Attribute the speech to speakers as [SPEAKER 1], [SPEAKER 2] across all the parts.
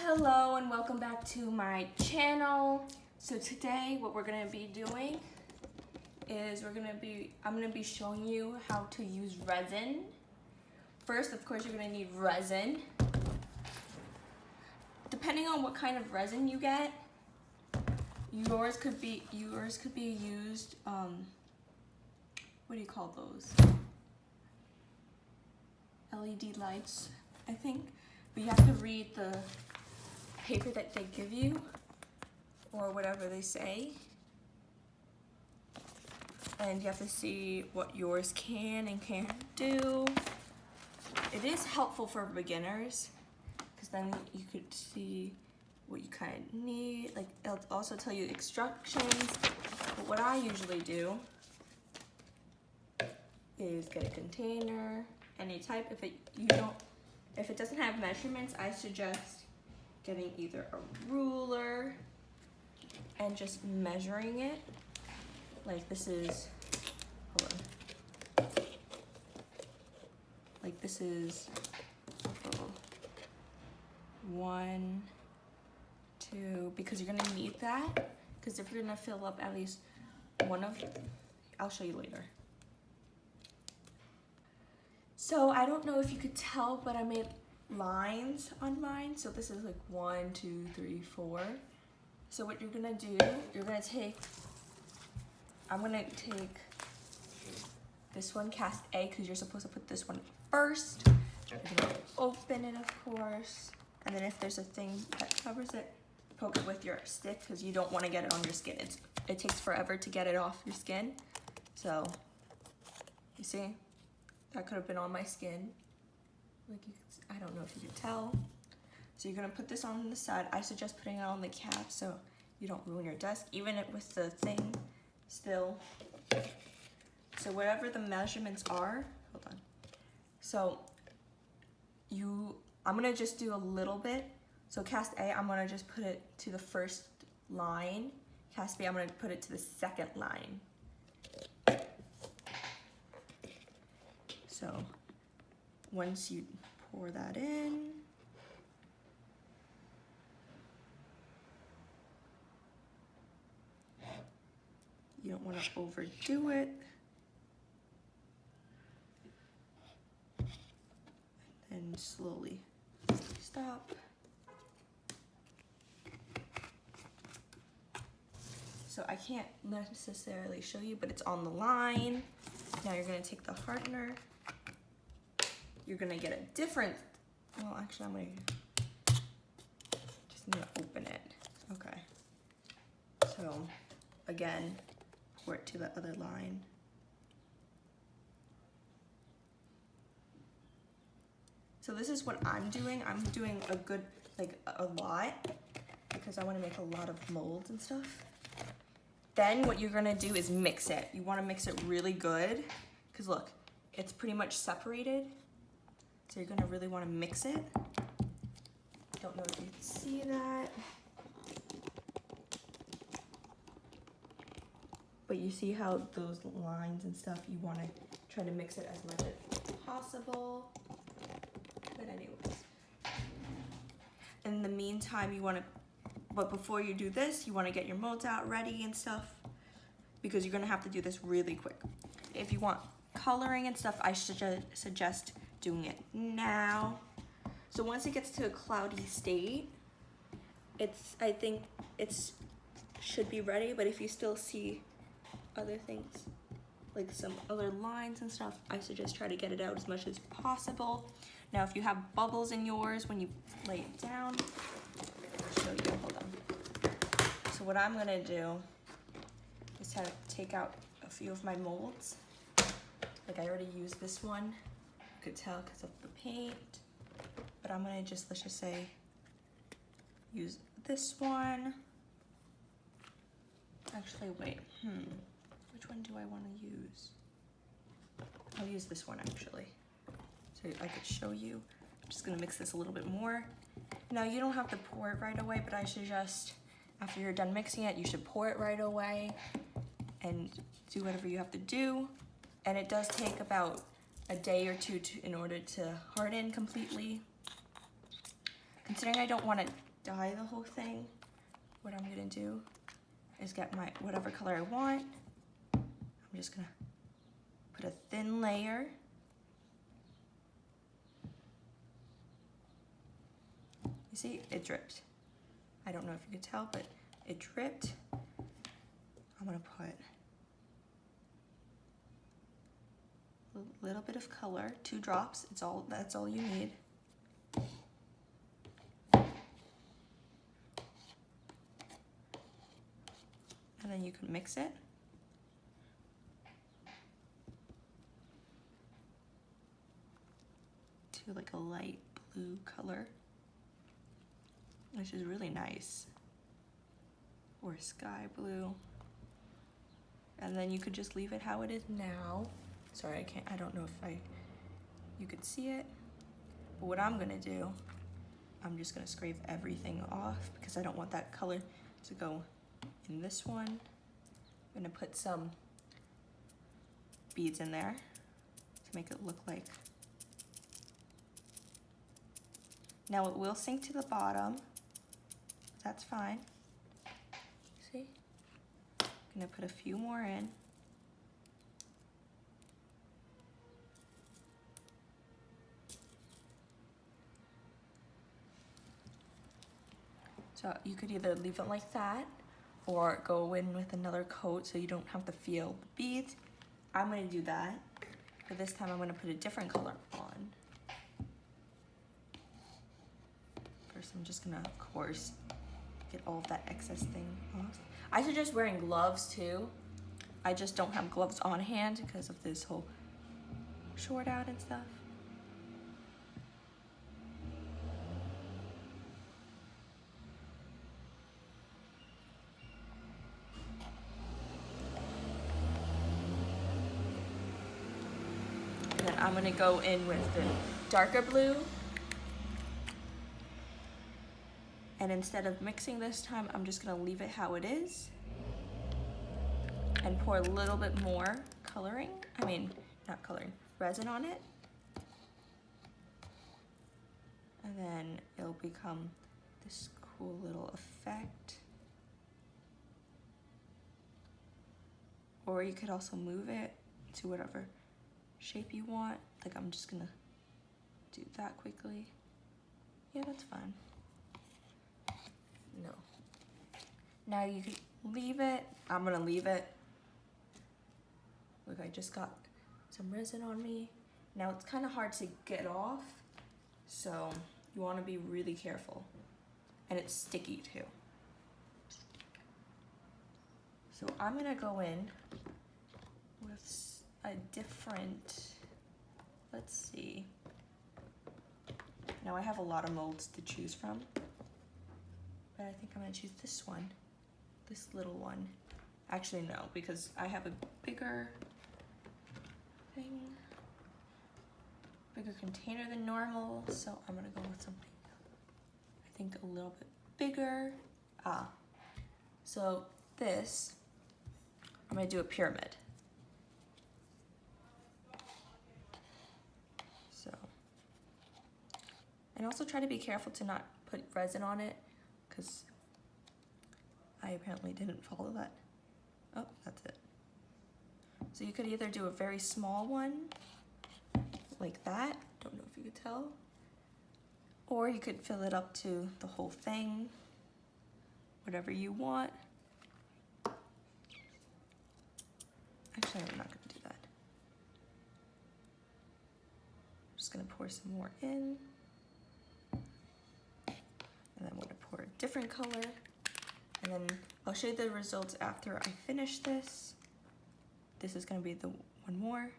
[SPEAKER 1] Hello and welcome back to my channel. So today what we're going to be doing is I'm going to be showing you how to use resin. First, of course, you're going to need resin. Depending on what kind of resin you get, yours could be used what do you call those? LED lights, I think. But you have to read the paper that they give you or whatever they say, and you have to see what yours can and can't do. It is helpful for beginners because then you could see what you kind of need. Like, it'll also tell you instructions. But what I usually do is get a container, any type. If it doesn't have measurements, I suggest getting either a ruler and just measuring it. Like this is, hold on. Like this is 1, 2, because you're gonna need that. Because if you're gonna fill up at least one of, I'll show you later. So I don't know if you could tell, but I made lines on mine. So this is like 1, 2, 3, 4. So what you're gonna do, I'm gonna take this one, cast A, because you're supposed to put this one first. You're gonna open it, of course. And then if there's a thing that covers it, poke it with your stick, because you don't want to get it on your skin. It takes forever to get it off your skin. So, you see? That could have been on my skin. Like I don't know if you could tell. So you're gonna put this on the side. I suggest putting it on the cap so you don't ruin your desk, even with the thing still. So whatever the measurements are, hold on. So I'm gonna just do a little bit. So cast A, I'm gonna just put it to the first line. Cast B, I'm gonna put it to the second line. So once you pour that in, you don't want to overdo it. And slowly stop. So I can't necessarily show you, but it's on the line. Now you're going to take the hardener. You're gonna get a different, well, actually I'm gonna just need to open it. Okay. So again, pour it to the other line. So this is what I'm doing. I'm doing a lot because I wanna make a lot of molds and stuff. Then what you're gonna do is mix it. You wanna mix it really good because look, it's pretty much separated. So you're gonna really wanna mix it. Don't know if you can see that. But you see how those lines and stuff, you wanna try to mix it as much as possible. But anyways. In the meantime, but before you do this, you wanna get your molds out ready and stuff because you're gonna have to do this really quick. If you want coloring and stuff, I suggest doing it now. So once it gets to a cloudy state, I think it should be ready, but if you still see other things, like some other lines and stuff, I suggest try to get it out as much as possible. Now if you have bubbles in yours when you lay it down, I'll show you, hold on. So what I'm gonna do is take out a few of my molds. Like I already used this one. Could tell because of the paint, but I'm gonna let's just say use this one. Actually, wait, which one do I want to use? I'll use this one actually, so I could show you. I'm just gonna mix this a little bit more. Now you don't have to pour it right away, but I suggest after you're done mixing it, you should pour it right away and do whatever you have to do. And it does take about a day or two in order to harden completely. Considering I don't want to dye the whole thing, what I'm gonna do is get my whatever color I want. I'm just gonna put a thin layer. You see, it dripped. I don't know if you could tell, but it dripped. I'm gonna put a little bit of color, 2 drops. That's all you need. And then you can mix it. To like a light blue color, which is really nice. Or sky blue. And then you could just leave it how it is now. Sorry, I don't know if you could see it. But what I'm gonna do, I'm just gonna scrape everything off because I don't want that color to go in this one. I'm gonna put some beads in there to make it look like. Now it will sink to the bottom. That's fine. See? I'm gonna put a few more in. So you could either leave it like that or go in with another coat so you don't have to feel the beads. I'm gonna do that, but this time I'm gonna put a different color on. First I'm just gonna, of course, get all of that excess thing off. I suggest wearing gloves too. I just don't have gloves on hand because of this whole short out and stuff. And then I'm gonna go in with the darker blue. And instead of mixing this time, I'm just gonna leave it how it is and pour a little bit more coloring. I mean, not coloring, resin on it. And then it'll become this cool little effect. Or you could also move it to whatever shape you want. Like I'm just gonna do that quickly. Yeah, that's fine. No. Now you can leave it. I'm gonna leave it. Look, I just got some resin on me. Now it's kind of hard to get off, so you want to be really careful. And it's sticky too. So I'm gonna go in with a different, let's see. Now I have a lot of molds to choose from. But I think I'm gonna choose this one, this little one. Actually, no, because I have a bigger thing, bigger container than normal, so I'm gonna go with something, I think a little bit bigger. So this, I'm gonna do a pyramid. So, and also try to be careful to not put resin on it, because I apparently didn't follow that. Oh, that's it. So you could either do a very small one, like that, don't know if you could tell, or you could fill it up to the whole thing, whatever you want. Actually, I'm not gonna do that. I'm just gonna pour some more in. And I'm gonna pour a different color. And then I'll show you the results after I finish this. This is gonna be the one more.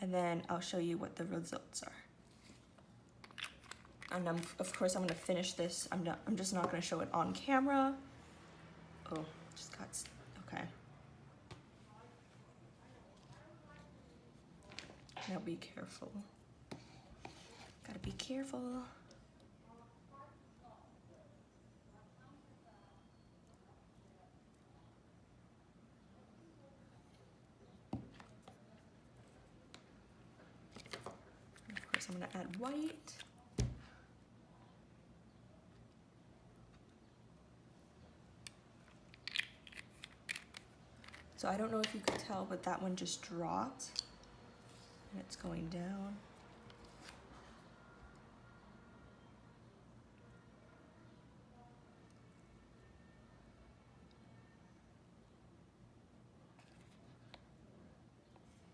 [SPEAKER 1] And then I'll show you what the results are. And of course I'm gonna finish this. I'm just not gonna show it on camera. Oh, just got, okay. Now be careful. Gotta be careful. And of course I'm gonna add white. So I don't know if you could tell, but that one just dropped and it's going down.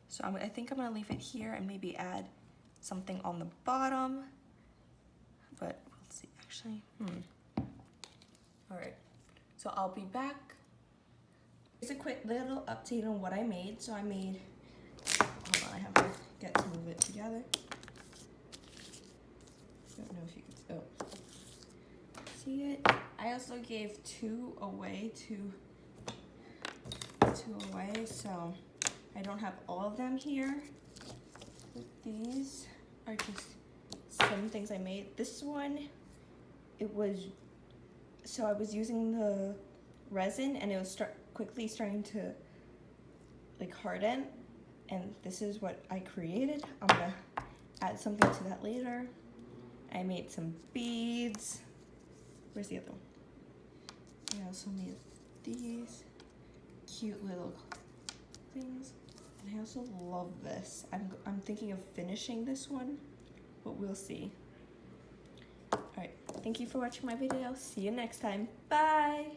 [SPEAKER 1] So I think I'm gonna leave it here and maybe add something on the bottom, but we'll see, actually. All right, so I'll be back. It's a quick little update on what I made. So I made, hold on, I have to get some of it together. I don't know if you can, see it. I also gave two away, so I don't have all of them here. These are just some things I made. This one, so I was using the resin and it was quickly starting to like harden, and this is what I created. I'm gonna add something to that later. I made some beads. Where's the other one? I also made these cute little things. And I also love this. I'm thinking of finishing this one, but we'll see. All right, thank you for watching my video. See you next time. Bye.